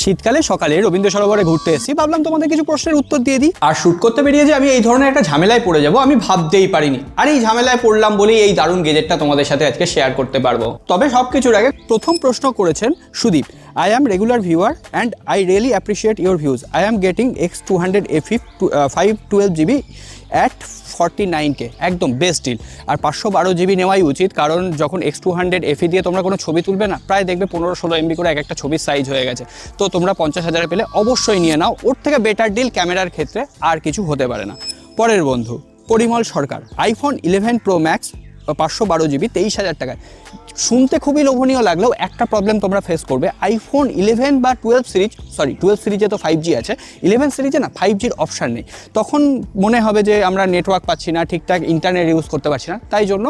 শীতকালে সকালে রবীন্দ্র সরোবরে ঘুরতে এসেছি, ভাবলাম তোমাদের কিছু প্রশ্নের উত্তর দিয়ে দিই। আর শুট করতে বেরিয়ে যে আমি এই ধরনের একটা ঝামেলায় পড়ে যাব আমি ভাবতেই পারিনি। আর এই ঝামেলায় পড়লাম বলেই এই দারুণ গেজেটটা তোমাদের সাথে আজকে শেয়ার করতে পারবো। তবে সবকিছুর আগে প্রথম প্রশ্ন করেছেন Sudip. I am regular viewer and I really appreciate your views. I am getting X200 FE 512GB at 49K, একদম বেস্ট ডিল। আর 512GB নেওয়াই উচিত, কারণ যখন X200 FE দিয়ে তোমরা কোনো ছবি তুলবে না, প্রায় দেখবে 15-16 MB করে এক একটা ছবির সাইজ হয়ে গেছে। তো তোমরা 50,000 পেলে অবশ্যই নিয়ে নাও, ওর থেকে বেটার ডিল ক্যামেরার ক্ষেত্রে আর কিছু হতে পারে না। পরের বন্ধু পরিমল সরকার, iPhone 11 Pro Max 512GB 23,000 টাকায়। শুনতে খুবই লোভনীয় লাগলেও একটা প্রবলেম তোমরা ফেস করবে, আইফোন 11 বা 12 সিরিজ, সরি 12 সিরিজে তো 5G আছে, 11 সিরিজে না 5Gর অপশান নেই। তখন মনে হবে যে আমরা নেটওয়ার্ক পাচ্ছি না, ঠিকঠাক ইন্টারনেট ইউজ করতে পারছি না। তাই জন্য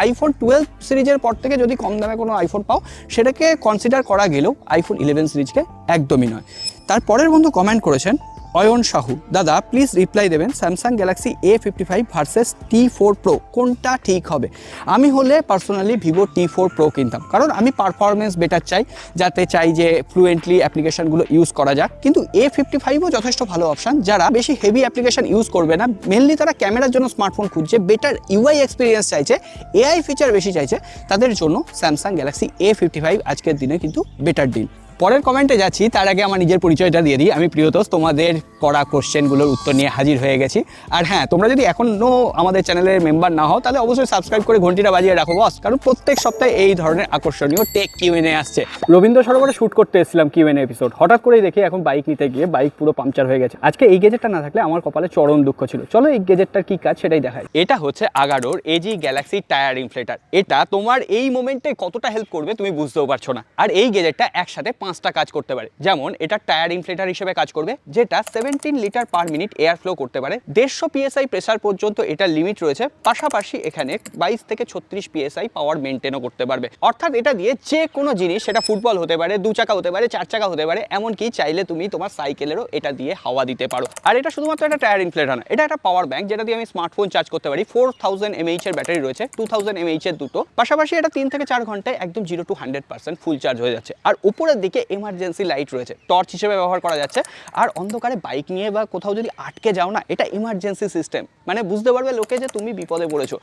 আইফোন 12 সিরিজের পর থেকে যদি কম দামে কোনো আইফোন পাও, সেটাকে কনসিডার করা গেলেও আইফোন 11 সিরিজকে একদমই নয়। তারপরের বন্ধু কমেন্ট করেছেন অয়ন সাহু, দাদা প্লিজ রিপ্লাই দেবেন, Samsung Galaxy A55 versus T4 Pro কোনটা ঠিক হবে? আমি হলে পার্সোনালি ভিভো T4 Pro কিনতাম, কারণ আমি পারফরমেন্স বেটার চাই, যাতে চাই যে ফ্লুয়েন্টলি অ্যাপ্লিকেশনগুলো ইউজ করা যাক। কিন্তু A55ও যথেষ্ট ভালো অপশান, যারা বেশি হেভি অ্যাপ্লিকেশন ইউজ করবে না, মেনলি তারা ক্যামেরার জন্য স্মার্টফোন খুঁজছে, বেটার ইউআই এক্সপিরিয়েন্স চাইছে, এআই ফিচার বেশি চাইছে, তাদের জন্য স্যামসাং গ্যালাক্সি A55 আজকের দিনে কিন্তু বেটার ডিল। পরের কমেন্টে যাচ্ছি, তার আগে আমার নিজের পরিচয়টা দিয়ে দিই। আমি প্রিয়তোষ, তোমাদের করা কোশ্চেনগুলোর উত্তর নিয়ে হাজির হয়ে গেছি। আর হ্যাঁ, তোমরা যদি এখনও আমাদের চ্যানেলের মেম্বার না হও, তাহলে অবশ্যই সাবস্ক্রাইব করে ঘন্টিটা বাজিয়ে রাখো বস, কারণ প্রত্যেক সপ্তাহে এই ধরনের আকর্ষণীয় টেক কিউএনএ আসছে। রবীন্দ্র সরোবরে শ্যুট করতে এসেছিলাম কিউএনএ এপিসোড, হঠাৎ করেই দেখি এখন বাইক নিতে গিয়ে বাইক পুরো পাংচার হয়ে গেছে। আজকে এই গেজেটটা না থাকলে আমার কপালে চরম দুঃখ ছিল। চলো এই গেজেটটার কি কাজ সেটাই দেখাই। এটা হচ্ছে আগাডোর এজি গ্যালাক্সি টায়ার ইনফ্লেটার। এটা তোমার এই মোমেন্টে কতটা হেল্প করবে তুমি বুঝতেও পারছো না। আর এই গেজেটটা একসাথে 5টা কাজ করতে পারে। যেমন এটা টায়ার ইনফ্লেটার হিসেবে কাজ করবে, যেটা 17 litre per minute air flow করতে পারে। 150 PSI প্রেসার পর্যন্ত এটা লিমিট রয়েছে। পাশাপাশি এখানে 22 থেকে 36 PSI পাওয়ার মেনটেনও করতে পারবে। অর্থাৎ এটা দিয়ে যে কোনো জিনিস, সেটা ফুটবল হতে পারে, 2 চাকা হতে পারে, 4 চাকা হতে পারে, এমনকি চাইলে তুমি তোমার সাইকেলেরও এটা দিয়ে হাওয়া দিতে পারো। আর এটা শুধুমাত্র একটা টায়ার ইনফ্লেটার না, এটা একটা পাওয়ার ব্যাংক, যেটা দিয়ে আমি স্মার্টফোন চার্জ করতে পারি। 4000 mAh এর ব্যাটারি রয়েছে, 2000 mAh এর দুটো। পাশাপাশি এটা 3 থেকে 4 ঘন্টায় একদম 0 to 100% ফুল চার্জ হয়ে যাচ্ছে। আর উপরের দিকে এমার্জেন্সি লাইট রয়েছে, টর্চ হিসেবে ব্যবহার করা যাচ্ছে। আর অন্ধকারে বাইক নিয়ে বা কোথাও যদি আটকে যাও না, এটা ইমার্জেন্সি সিস্টেম, মানে বুঝতে পারবে লোকে যে তুমি বিপদে পড়েছো।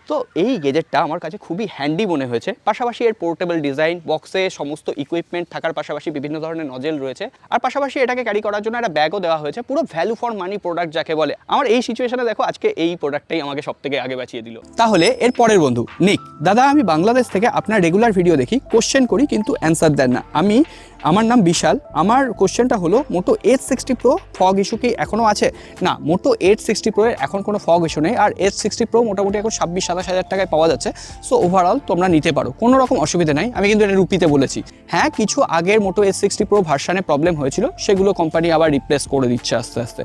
তো এই গেজেটটা আমার কাছে খুবই হ্যান্ডি মনে হয়েছে। পাশাপাশি এর পোর্টেবল ডিজাইন, বক্সে সমস্ত ইকুইপমেন্ট থাকার পাশাপাশি বিভিন্ন ধরনের নজেল রয়েছে। আর পাশাপাশি এটাকে ক্যারি করার জন্য একটা ব্যাগও দেওয়া হয়েছে, পুরো ভ্যালু ফর মানি প্রোডাক্ট যাকে বলে। আমার এই সিচুয়েশনে দেখো আজকে এই প্রোডাক্টটাই আমাকে সব থেকে আগে বাঁচিয়ে দিল। তাহলে এর পরের বন্ধু নিক, দাদা আমি বাংলাদেশ থেকে আপনার রেগুলার ভিডিও দেখি, কোশ্চেন করি কিন্তু অ্যান্সার দেন না। আমার নাম বিশাল। আমার কোশ্চেনটা হলো, মোটো H60 Pro ফগ ইস্যু কি এখনও আছে? না, মোটো H60 Pro এর এখন কোনো ফগ ইস্যু নেই। আর H60 Pro মোটামুটি এখন 26-27 হাজার টাকায় পাওয়া যাচ্ছে। সো ওভারঅল তোমরা নিতে পারো, কোনো রকম অসুবিধা নাই। আমি কিন্তু এটা রুপিতে বলেছি। হ্যাঁ, কিছু আগের মোটো H60 Pro ভার্সানে প্রবলেম হয়েছিল, সেগুলো কোম্পানি আবার রিপ্লেস করে দিচ্ছে আস্তে আস্তে।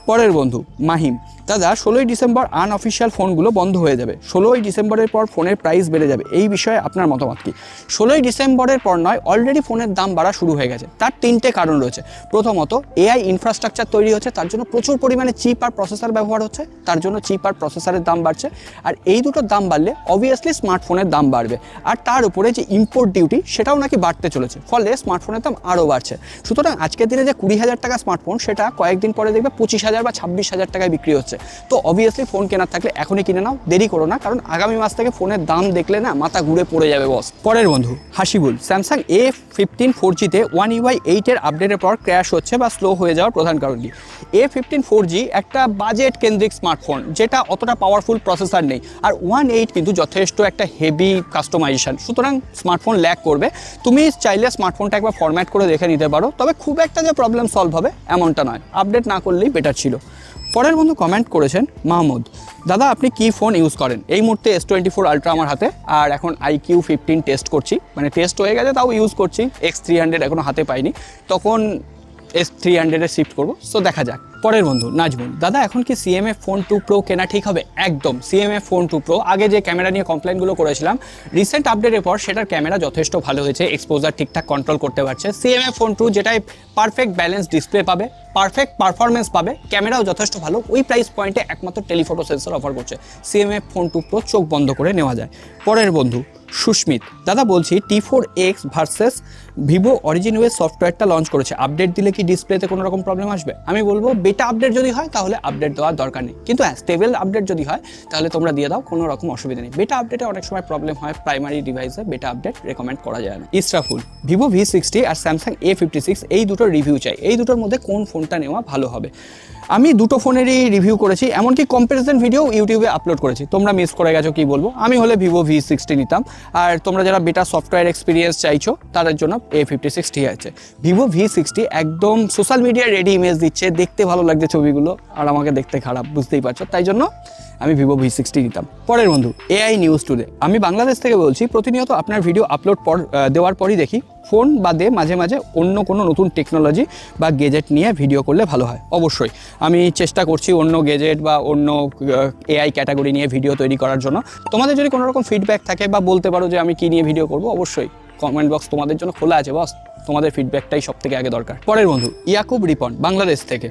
পরের বন্ধু মাহিম, দাদা 16ই ডিসেম্বর আনঅফিসিয়াল ফোনগুলো বন্ধ হয়ে যাবে, 16ই ডিসেম্বরের পর ফোনের প্রাইস বেড়ে যাবে, এই বিষয়ে আপনার মতামত কি? 16ই ডিসেম্বরের পর নয়, অলরেডি ফোনের দাম বাড়া শুরু হয়ে গেছে। তার 3টে কারণ রয়েছে। প্রথমত, এআই ইনফ্রাস্ট্রাকচার তৈরি হচ্ছে, তার জন্য প্রচুর পরিমাণে চিপ আর প্রসেসর ব্যবহার হচ্ছে, তার জন্য চিপ আর প্রসেসরের দাম বাড়ছে। আর এই দুটোর দাম বাড়লে অবভিয়াসলি স্মার্টফোনের দাম বাড়বে। আর তার উপরে যে ইম্পোর্ট ডিউটি, সেটাও নাকি বাড়তে চলেছে, ফলে স্মার্টফোনের দাম আরও বাড়ছে। সুতরাং আজকের দিনে যে 20,000 টাকা স্মার্টফোন, সেটা কয়েকদিন পরে দেখবে 25,000 বা 26,000 টাকায় বিক্রি হচ্ছে। তো অবভিয়াসলি ফোন কেনার থাকলে এখনই কিনে নাও, দেরি করো না, কারণ আগামী মাস থেকে ফোনের দাম দেখলে না মাথা ঘুরে পড়ে যাবে বস। পরের বন্ধু Hasibul, Samsung A15 4G-তে One UI 8 এর আপডেটের পর ক্র্যাশ হচ্ছে বা স্লো হয়ে যাওয়ার প্রধান কারণ কি? A15 4G একটা বাজেট কেন্দ্রিক স্মার্টফোন, যেটা অতটা পাওয়ারফুল প্রসেসর নেই। আর 1.8 কিন্তু যথেষ্ট একটা হেভি কাস্টমাইজেশন, সুতরাং স্মার্টফোন ল্যাগ করবে। তুমি চাইলে স্মার্টফোনটা একবার ফরম্যাট করে দেখে নিতে পারো, তবে খুব একটা যে প্রবলেম সলভ হবে এমনটা নয়, আপডেট না করলেই বেটার ছিল। পরের বন্ধু কমেন্ট করেছেন মাহমুদ, দাদা আপনি কি ফোন ইউজ করেন? এই মুহূর্তে S24 Ultra আমার হাতে, আর এখন IQ15 টেস্ট করছি, মানে টেস্ট হয়ে গেছে তাও ইউজ করছি। X300 এখনও হাতে পাইনি, তখন S300-এ শিফট করবো, সো দেখা যাক। পরের বন্ধু নাজমুল, দাদা এখন কি CMF Phone 2 Pro কেনা ঠিক হবে? একদম, CMF Phone 2 Pro, আগে যে ক্যামেরা নিয়ে কমপ্লেনগুলো করেছিলাম, রিসেন্ট আপডেটের পর সেটার ক্যামেরা যথেষ্ট ভালো হয়েছে, এক্সপোজার ঠিকঠাক কন্ট্রোল করতে পারছে। CMF Phone 2 যেটাই পারফেক্ট ব্যালেন্স ডিসপ্লে পাবে, পারফেক্ট পারফরমেন্স পাবে, ক্যামেরাও যথেষ্ট ভালো, ওই প্রাইস পয়েন্টে একমাত্র টেলিফটো সেন্সর অফার করছে। CMF Phone 2 Pro চোখ বন্ধ করে নেওয়া যায়। পরের বন্ধু সুস্মিত, দাদা বলছি T4X ভার্সেস ভিভো অরিজিন ওয়েস সফটওয়্যারটা লঞ্চ করেছে, আপডেট দিলে কি ডিসপ্লেতে কোনো রকম প্রবলেম আসবে? আমি বলবো বেটা আপডেট যদি হয় তাহলে আপডেট দেওয়ার দরকার নেই, কিন্তু হ্যাঁ স্টেবল আপডেট যদি হয় তাহলে তোমরা দিয়ে দাও, কোনো রকম অসুবিধা নেই। বেটা আপডেটে অনেক সময় প্রবলেম হয়, প্রাইমারি ডিভাইসে বেটা আপডেট রেকমেন্ড করা যায় না। ইসরাফুল, ভিভো V60 আর স্যামসাং A56 এই দুটোর রিভিউ চাই, এই দুটোর মধ্যে কোন ফোনটা নেওয়া ভালো হবে? আমি দুটো ফোনেরই রিভিউ করেছি, এমনকি কম্প্যারিজন ভিডিও ইউটিউবে আপলোড করেছি, তোমরা মিস করে গেছো কি বলবো। আমি হলে ভিভো V60 নিতাম, আর তোমরা যারা বেটা সফটওয়্যার এক্সপিরিয়েন্স চাইছো তাদের জন্য A56 ঠিক আছে। ভিভো V60 একদম সোশ্যাল মিডিয়া রেডি ইমেজ দিচ্ছে, দেখতে ভালো লাগছে ছবিগুলো, আর আমাকে দেখতে খারাপ, বুঝতেই পারছো, তাই জন্য আমি ভিভো V60 নিতাম। পরের বন্ধু AI নিউজ টুডে, আমি বাংলাদেশ থেকে বলছি। প্রতিনিয়ত আপনার ভিডিও আপলোড দেওয়ার পরই দেখি ফোন বাদে মাঝে মাঝে অন্য কোনো নতুন টেকনোলজি বা গেজেট নিয়ে ভিডিও করলে ভালো হয়। অবশ্যই আমি চেষ্টা করছি অন্য গেজেট বা অন্য AI ক্যাটাগরি নিয়ে ভিডিও তৈরি করার জন্য। তোমাদের যদি কোনো রকম ফিডব্যাক থাকে বা বলতে পারো যে আমি কী নিয়ে ভিডিও করব, অবশ্যই কমেন্ট বক্স তোমাদের জন্য খোলা আছে বস, তোমাদের ফিডব্যাকটাই সব থেকে আগে দরকার। পরের বন্ধু ইয়াকুব রিপন, বাংলাদেশ থেকে,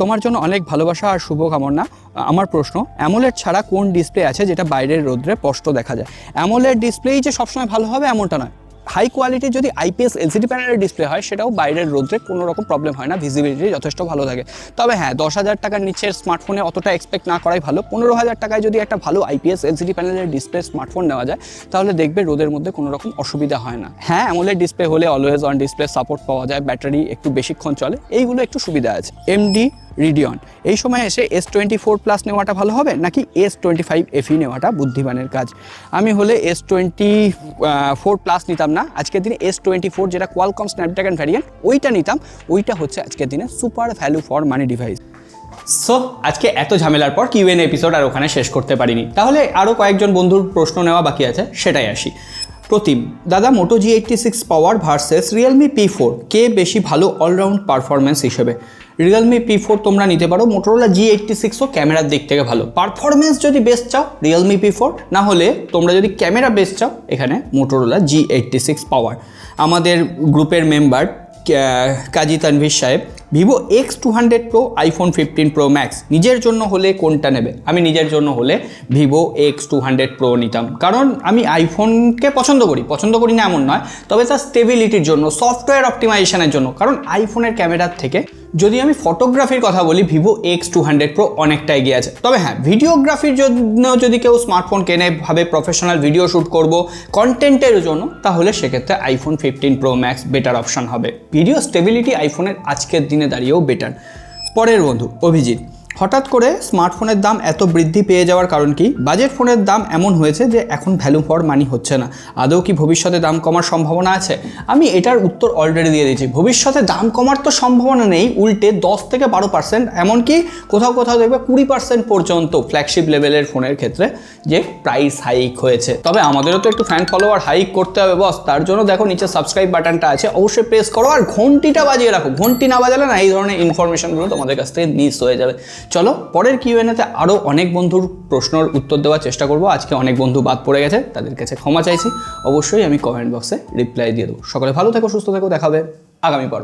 তোমার জন্য অনেক ভালোবাসা আর শুভকামনা। আমার প্রশ্ন, অ্যামোলেড ছাড়া কোন ডিসপ্লে আছে যেটা বাইরের রোদ্রে স্পষ্ট দেখা যায়? অ্যামোলেড ডিসপ্লেই যে সবসময় ভালো হবে এমনটা নয়, হাই কোয়ালিটির যদি IPS LCD প্যানেলের ডিসপ্লে হয় সেটাও বাইরের রোদ্রে কোনো রকম প্রবলেম হয় না, ভিজিবিলিটি যথেষ্ট ভালো থাকে। তবে হ্যাঁ, 10,000 টাকার নিচের স্মার্টফোনে অতটা এক্সপেক্ট না করাই ভালো। 15,000 টাকায় যদি একটা ভালো IPS LCD প্যানেলের ডিসপ্লে স্মার্টফোন নেওয়া যায় তাহলে দেখবে রোদের মধ্যে কোনো রকম অসুবিধা হয় না। হ্যাঁ, অ্যামোলেড ডিসপ্লে হলে অলওয়েজ অন ডিসপ্লে সাপোর্ট পাওয়া যায়, ব্যাটারি একটু বেশিক্ষণ চলে, এইগুলো একটু সুবিধা আছে। MD রিডিয়ন, এই সময় এসে S24 Plus নেওয়াটা ভালো হবে নাকি S25 FE নেওয়াটা বুদ্ধিমানের কাজ? আমি হলে S24 Plus নিতাম না, আজকের দিনে S24 যেটা কোয়ালকম স্ন্যাপড্রাগন ভ্যারিয়েন্ট ওইটা নিতাম, ওইটা হচ্ছে আজকের দিনে super value for money device. So আজকে এত ঝামেলার পর Q&A এপিসোড আর ওখানে শেষ করতে পারিনি, তাহলে আরও কয়েকজন বন্ধুর প্রশ্ন নেওয়া বাকি আছে, সেটাই আসি। প্রতিম দাদা, মোটো G86 পাওয়ার ভার্সেস রিয়েলমি P4 কে বেশি ভালো অলরাউন্ড পারফরমেন্স হিসেবে? রিয়েলমি P4 তোমরা নিতে পারো, মোটোরোলা G86ও ক্যামেরার দিক থেকে ভালো। পারফরমেন্স যদি বেস্ট চাও রিয়েলমি P4, না হলে তোমরা যদি ক্যামেরা বেস্ট চাও এখানে মোটোরোলা G86 পাওয়ার। আমাদের গ্রুপের মেম্বার কাজী তানভীর সাহেব, Vivo X200 Pro, iPhone 15 Pro Max নিজের জন্য হলে কোনটা নেবে? আমি নিজের জন্য হলে ভিভো X200 Pro নিতাম, কারণ আমি আইফোনকে পছন্দ করি না এমন নয়, তবে তার স্টেবিলিটির জন্য, সফটওয়্যার অপটিমাইজেশনের জন্য। কারণ আইফোনের ক্যামেরার থেকে যদি আমি ফটোগ্রাফির কথা বলি ভিভো X200 Pro অনেকটা এগিয়ে আছে। তবে হ্যাঁ, ভিডিওগ্রাফির জন্য যদি কেউ স্মার্টফোন কেনে, ভাবে প্রফেশনাল ভিডিও শ্যুট করব কন্টেন্টের জন্য, তাহলে সেক্ষেত্রে iPhone 15 Pro Max better option হবে। ভিডিও স্টেবিলিটি আইফোনের আজকের দিনে দাঁড়িয়েও বেটার। পরের বন্ধু অভিজিৎ, হঠাৎ করে স্মার্টফোনের দাম এত বৃদ্ধি পেয়ে যাওয়ার কারণ কি? বাজেট ফোনের দাম এমন হয়েছে যে এখন ভ্যালু ফর মানি হচ্ছে না, আদৌ কি ভবিষ্যতে দাম কমার সম্ভাবনা আছে? আমি এটার উত্তর অলরেডি দিয়ে দিয়েছি, ভবিষ্যতে দাম কমার তো সম্ভাবনা নেই, উল্টে 10 থেকে 12%, এমনকি কোথাও কোথাও দেখবে 20% পর্যন্ত ফ্ল্যাগশিপ লেভেলের ফোনের ক্ষেত্রে যে প্রাইস হাইক হয়েছে। তবে আমাদেরও তো একটু ফ্যান ফলোয়ার হাইক করতে হবে বস, তার জন্য দেখো নিচে সাবস্ক্রাইব বাটনটা আছে, অবশ্যই প্রেস করো আর ঘন্টিটা বাজিয়ে রাখো, ঘন্টি না বাজালে না এই ধরনের ইনফরমেশনগুলো তোমাদের কাছ থেকে মিস হয়ে যাবে। চলো পরের Q&Aতে আরও অনেক বন্ধুর প্রশ্নের উত্তর দেওয়ার চেষ্টা করব। আজকে অনেক বন্ধু বাদ পড়ে গেছে, তাদের কাছে ক্ষমা চাইছি, অবশ্যই আমি কমেন্ট বক্সে রিপ্লাই দিয়ে দেবো। সকলে ভালো থেকো, সুস্থ থেকো, দেখা হবে আগামী পর্বে।